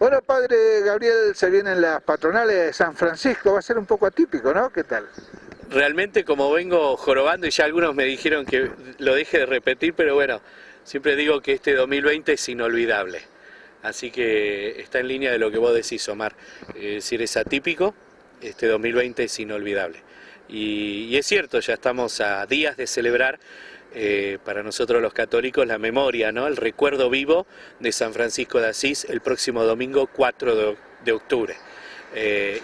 Bueno, padre Gabriel, se vienen las patronales de San Francisco, va a ser un poco atípico, ¿no? ¿Qué tal? Realmente, como vengo jorobando, y ya algunos me dijeron que lo deje de repetir, pero bueno, siempre digo que este 2020 es inolvidable. Así que está en línea de lo que vos decís, Omar. Es decir, es atípico, este 2020 es inolvidable. Y es cierto, ya estamos a días de celebrar para nosotros los católicos la memoria, ¿no? El recuerdo vivo de San Francisco de Asís el próximo domingo 4 de octubre.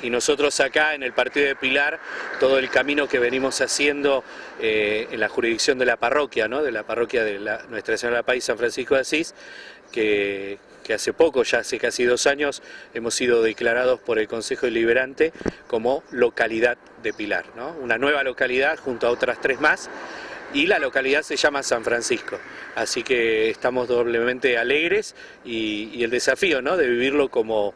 Y nosotros acá en el partido de Pilar, todo el camino que venimos haciendo en la jurisdicción de la parroquia, ¿no? De la parroquia de Nuestra Señora de la Paz y San Francisco de Asís, que hace poco, ya hace casi 2 años, hemos sido declarados por el Consejo Deliberante como localidad de Pilar, ¿no? Una nueva localidad junto a otras 3 más, y la localidad se llama San Francisco, así que estamos doblemente alegres y el desafío, ¿no? De vivirlo como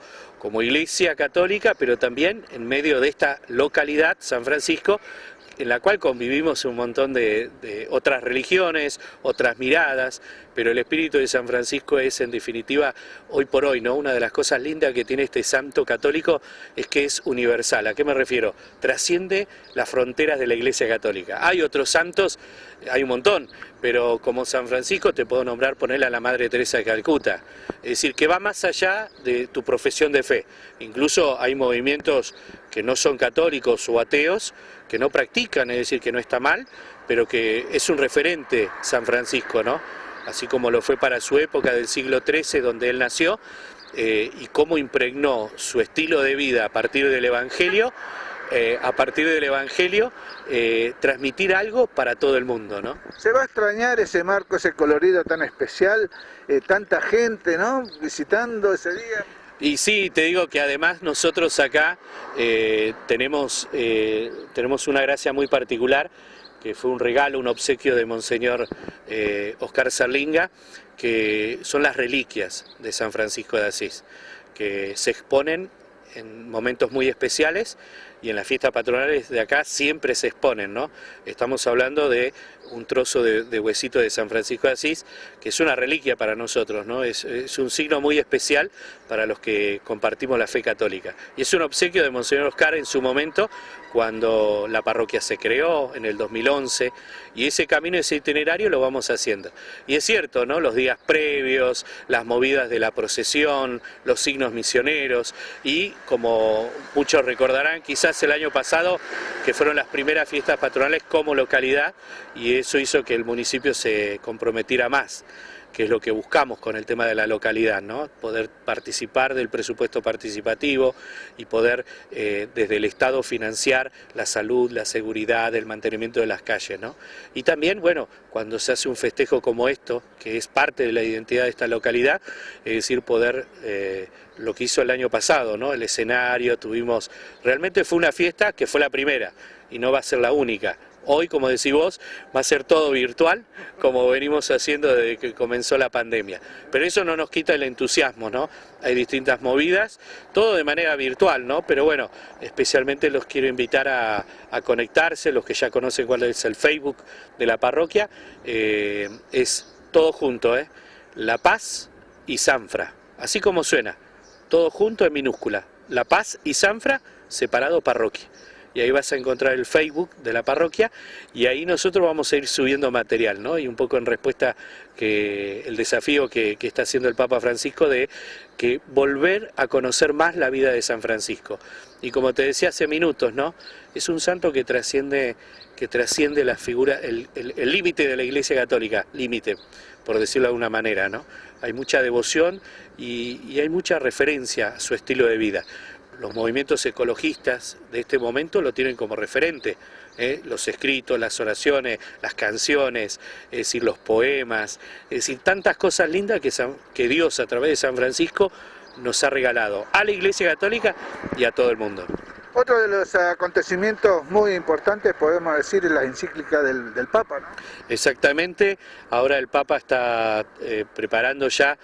iglesia católica, pero también en medio de esta localidad, San Francisco, en la cual convivimos un montón de otras religiones, otras miradas, pero el espíritu de San Francisco es, en definitiva, hoy por hoy, ¿no? Una de las cosas lindas que tiene este santo católico es que es universal. ¿A qué me refiero? Trasciende las fronteras de la Iglesia Católica. Hay otros santos, hay un montón, pero como San Francisco te puedo nombrar, ponerle a la Madre Teresa de Calcuta. Es decir, que va más allá de tu profesión de fe. Incluso hay movimientos que no son católicos o ateos, que no practican, es decir, que no está mal, pero que es un referente San Francisco, ¿no? Así como lo fue para su época del siglo XIII, donde él nació, y cómo impregnó su estilo de vida a partir del Evangelio, transmitir algo para todo el mundo, ¿no? Se va a extrañar ese marco, ese colorido tan especial, tanta gente, ¿no? Visitando ese día. Y sí, te digo que además nosotros acá tenemos una gracia muy particular, que fue un regalo, un obsequio de Monseñor Oscar Serlinga, que son las reliquias de San Francisco de Asís, que se exponen en momentos muy especiales, y en las fiestas patronales de acá siempre se exponen, ¿no? Estamos hablando de un trozo de huesito de San Francisco de Asís, que es una reliquia para nosotros, ¿no? Es un signo muy especial para los que compartimos la fe católica. Y es un obsequio de Monseñor Oscar en su momento, cuando la parroquia se creó, en el 2011, y ese camino, ese itinerario lo vamos haciendo. Y es cierto, ¿no? Los días previos, las movidas de la procesión, los signos misioneros, y como muchos recordarán, quizás el año pasado, que fueron las primeras fiestas patronales como localidad, y eso hizo que el municipio se comprometiera más, que es lo que buscamos con el tema de la localidad, ¿no? Poder participar del presupuesto participativo y poder desde el Estado financiar la salud, la seguridad, el mantenimiento de las calles, ¿no? Y también, bueno, cuando se hace un festejo como esto, que es parte de la identidad de esta localidad, es decir, poder, lo que hizo el año pasado, ¿no? El escenario, realmente fue una fiesta que fue la primera y no va a ser la única. Hoy, como decís vos, va a ser todo virtual, como venimos haciendo desde que comenzó la pandemia. Pero eso no nos quita el entusiasmo, ¿no? Hay distintas movidas, todo de manera virtual, ¿no? Pero bueno, especialmente los quiero invitar a conectarse, los que ya conocen cuál es el Facebook de la parroquia, es todo junto, La Paz y Sanfra, así como suena, todo junto en minúscula, La Paz y Sanfra, separado parroquia. Y ahí vas a encontrar el Facebook de la parroquia, y ahí nosotros vamos a ir subiendo material, ¿no? Y un poco en respuesta que el desafío que está haciendo el Papa Francisco de que volver a conocer más la vida de San Francisco. Y como te decía hace minutos, ¿no? Es un santo que trasciende la figura, el límite de la Iglesia Católica, límite, por decirlo de alguna manera, ¿no? Hay mucha devoción y hay mucha referencia a su estilo de vida. Los movimientos ecologistas de este momento lo tienen como referente, los escritos, las oraciones, las canciones, es decir, los poemas, es decir, tantas cosas lindas que Dios a través de San Francisco nos ha regalado a la Iglesia Católica y a todo el mundo. Otro de los acontecimientos muy importantes, podemos decir, es la encíclica del Papa, ¿no? Exactamente, ahora el Papa está preparando ya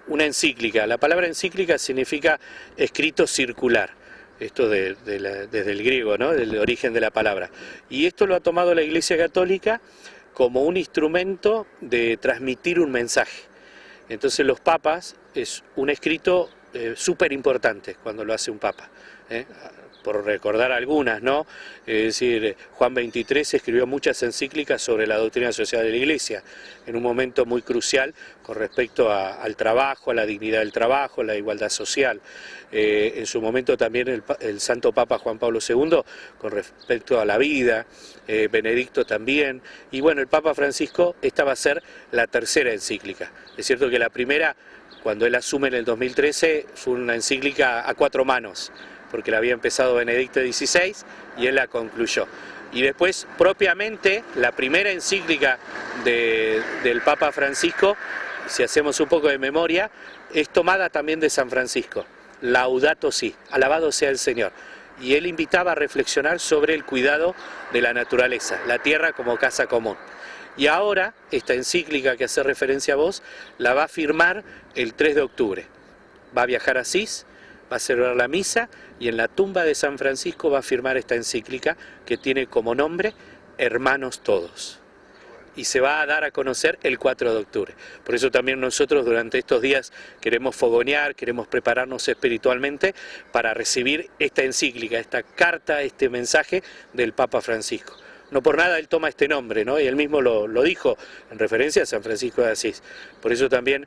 una encíclica. La palabra encíclica significa escrito circular, esto desde el griego, ¿no? Del origen de la palabra. Y esto lo ha tomado la Iglesia Católica como un instrumento de transmitir un mensaje. Entonces los papas es un escrito súper importantes cuando lo hace un papa, por recordar algunas, ¿no? Es decir, Juan XXIII escribió muchas encíclicas sobre la doctrina social de la Iglesia, en un momento muy crucial con respecto al trabajo, a la dignidad del trabajo, a la igualdad social. En su momento también el Santo Papa Juan Pablo II con respecto a la vida, Benedicto también, y bueno, el Papa Francisco, esta va a ser la tercera encíclica. Es cierto que la primera, cuando él asume en el 2013, fue una encíclica a 4 manos, porque la había empezado Benedicto XVI y él la concluyó. Y después, propiamente, la primera encíclica del Papa Francisco, si hacemos un poco de memoria, es tomada también de San Francisco, Laudato Si, alabado sea el Señor. Y él invitaba a reflexionar sobre el cuidado de la naturaleza, la tierra como casa común. Y ahora, esta encíclica que hace referencia a vos, la va a firmar el 3 de octubre. Va a viajar a Asís, va a celebrar la misa y en la tumba de San Francisco va a firmar esta encíclica que tiene como nombre Hermanos Todos. Y se va a dar a conocer el 4 de octubre. Por eso también nosotros durante estos días queremos fogonear, queremos prepararnos espiritualmente para recibir esta encíclica, esta carta, este mensaje del Papa Francisco. No por nada él toma este nombre, ¿no? Y él mismo lo dijo en referencia a San Francisco de Asís. Por eso también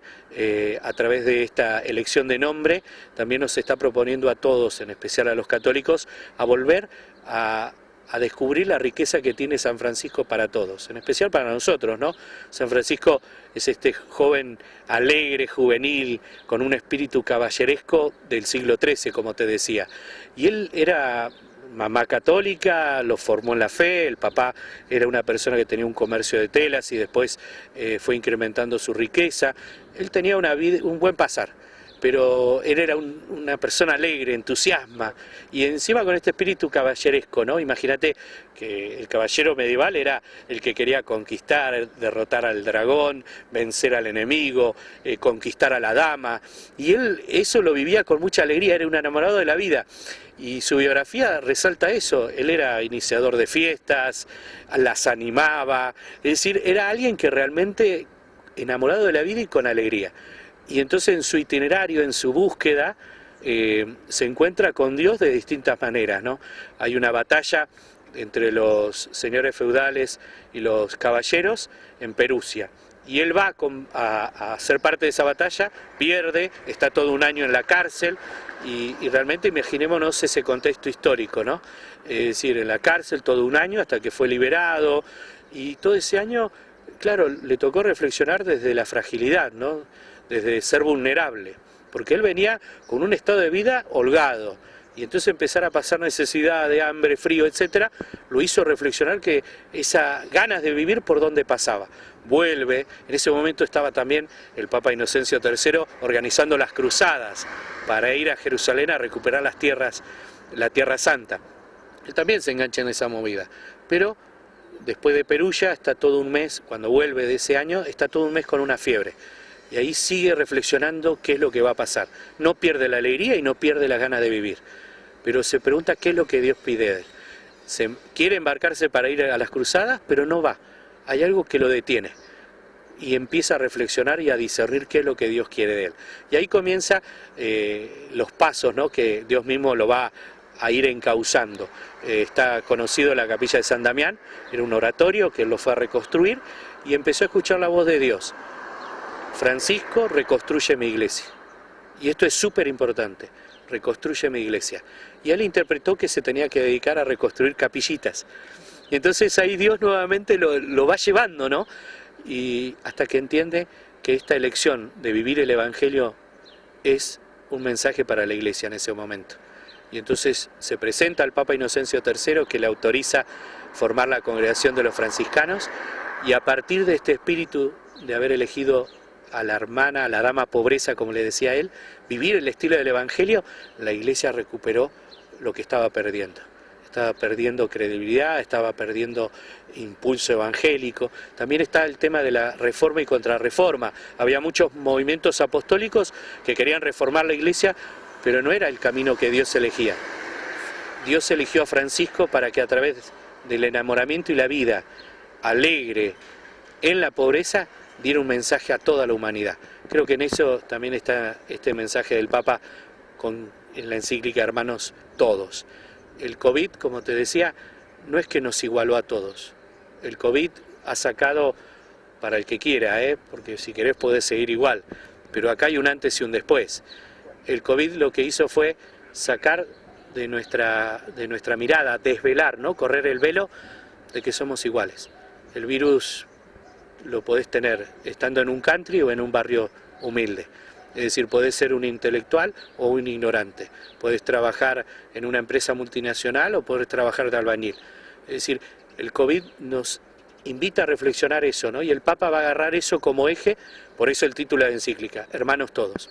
a través de esta elección de nombre también nos está proponiendo a todos, en especial a los católicos, a volver a descubrir la riqueza que tiene San Francisco para todos, en especial para nosotros, ¿no? San Francisco es este joven alegre, juvenil, con un espíritu caballeresco del siglo XIII, como te decía. Y él era mamá católica, lo formó en la fe, el papá era una persona que tenía un comercio de telas y después fue incrementando su riqueza. Él tenía una vida, un buen pasar, pero él era una persona alegre, entusiasma, y encima con este espíritu caballeresco, ¿no? Imagínate que el caballero medieval era el que quería conquistar, derrotar al dragón, vencer al enemigo, conquistar a la dama, y él eso lo vivía con mucha alegría, era un enamorado de la vida. Y su biografía resalta eso, él era iniciador de fiestas, las animaba, es decir, era alguien que realmente enamorado de la vida y con alegría. Y entonces en su itinerario, en su búsqueda, se encuentra con Dios de distintas maneras, ¿no? Hay una batalla entre los señores feudales y los caballeros en Perusia. Y él va a ser parte de esa batalla, pierde, está todo un año en la cárcel, y realmente imaginémonos ese contexto histórico, ¿no? Es decir, en la cárcel todo un año hasta que fue liberado, y todo ese año, claro, le tocó reflexionar desde la fragilidad, ¿no? Desde ser vulnerable, porque él venía con un estado de vida holgado, y entonces empezar a pasar necesidad de hambre, frío, etcétera, lo hizo reflexionar que esas ganas de vivir por donde pasaba. Vuelve, en ese momento estaba también el Papa Inocencio III organizando las cruzadas para ir a Jerusalén a recuperar las tierras, la Tierra Santa. Él también se engancha en esa movida, pero después de Perugia está todo un mes, cuando vuelve de ese año, está todo un mes con una fiebre. Y ahí sigue reflexionando qué es lo que va a pasar. No pierde la alegría y no pierde las ganas de vivir, pero se pregunta qué es lo que Dios pide de él. Se quiere embarcarse para ir a las cruzadas, pero no va. Hay algo que lo detiene. Y empieza a reflexionar y a discernir qué es lo que Dios quiere de él. Y ahí comienza los pasos, ¿no? Que Dios mismo lo va a ir encauzando. Está conocido la capilla de San Damián, era un oratorio que él lo fue a reconstruir y empezó a escuchar la voz de Dios. Francisco, reconstruye mi iglesia. Y esto es súper importante, reconstruye mi iglesia. Y él interpretó que se tenía que dedicar a reconstruir capillitas. Y entonces ahí Dios nuevamente lo va llevando, ¿no? Y hasta que entiende que esta elección de vivir el Evangelio es un mensaje para la iglesia en ese momento. Y entonces se presenta al Papa Inocencio III, que le autoriza formar la congregación de los franciscanos, y a partir de este espíritu de haber elegido a la hermana, a la dama pobreza, como le decía él, vivir el estilo del Evangelio, la iglesia recuperó lo que estaba perdiendo. Estaba perdiendo credibilidad, estaba perdiendo impulso evangélico. También está el tema de la reforma y contrarreforma. Había muchos movimientos apostólicos que querían reformar la iglesia, pero no era el camino que Dios elegía. Dios eligió a Francisco para que a través del enamoramiento y la vida alegre en la pobreza diera un mensaje a toda la humanidad. creo que en eso también está este mensaje del Papa en la encíclica Hermanos Todos. El COVID, como te decía, no es que nos igualó a todos. El COVID ha sacado, para el que quiera, porque si querés podés seguir igual, pero acá hay un antes y un después. El COVID lo que hizo fue sacar de nuestra mirada, desvelar, ¿no? Correr el velo de que somos iguales. El virus lo podés tener estando en un country o en un barrio humilde. Es decir, podés ser un intelectual o un ignorante. Podés trabajar en una empresa multinacional o podés trabajar de albañil. Es decir, el COVID nos invita a reflexionar eso, ¿no? Y el Papa va a agarrar eso como eje, por eso el título de la encíclica, Hermanos Todos.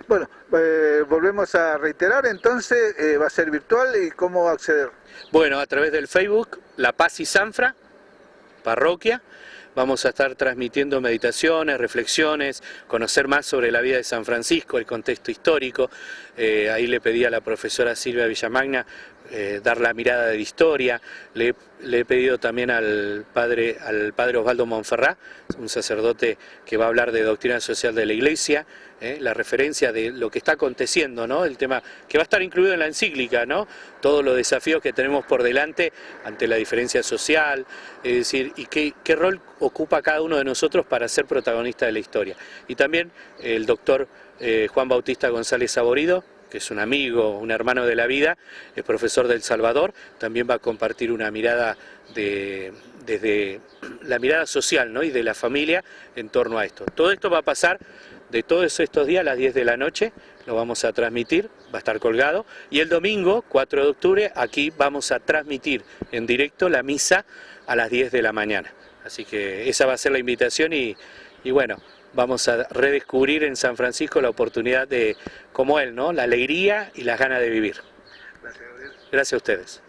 Bueno, volvemos a reiterar, entonces va a ser virtual y cómo acceder. Bueno, a través del Facebook, La Paz y Sanfra, parroquia, vamos a estar transmitiendo meditaciones, reflexiones, conocer más sobre la vida de San Francisco, el contexto histórico. Ahí le pedí a la profesora Silvia Villamagna dar la mirada de historia. Le he pedido también al padre Osvaldo Monferrá, un sacerdote que va a hablar de doctrina social de la Iglesia, la referencia de lo que está aconteciendo, ¿no? El tema que va a estar incluido en la encíclica, ¿no? Todos los desafíos que tenemos por delante ante la diferencia social, es decir, y qué rol ocupa cada uno de nosotros para ser protagonista de la historia. Y también el doctor Juan Bautista González Saborido, que es un amigo, un hermano de la vida, es profesor del Salvador, también va a compartir una mirada desde la mirada social, ¿no? Y de la familia en torno a esto. Todo esto va a pasar de todos estos días a las 10 de la noche, lo vamos a transmitir, va a estar colgado, y el domingo, 4 de octubre, aquí vamos a transmitir en directo la misa a las 10 de la mañana. Así que esa va a ser la invitación y bueno, vamos a redescubrir en San Francisco la oportunidad de, como él, ¿no? La alegría y las ganas de vivir. Gracias a ustedes.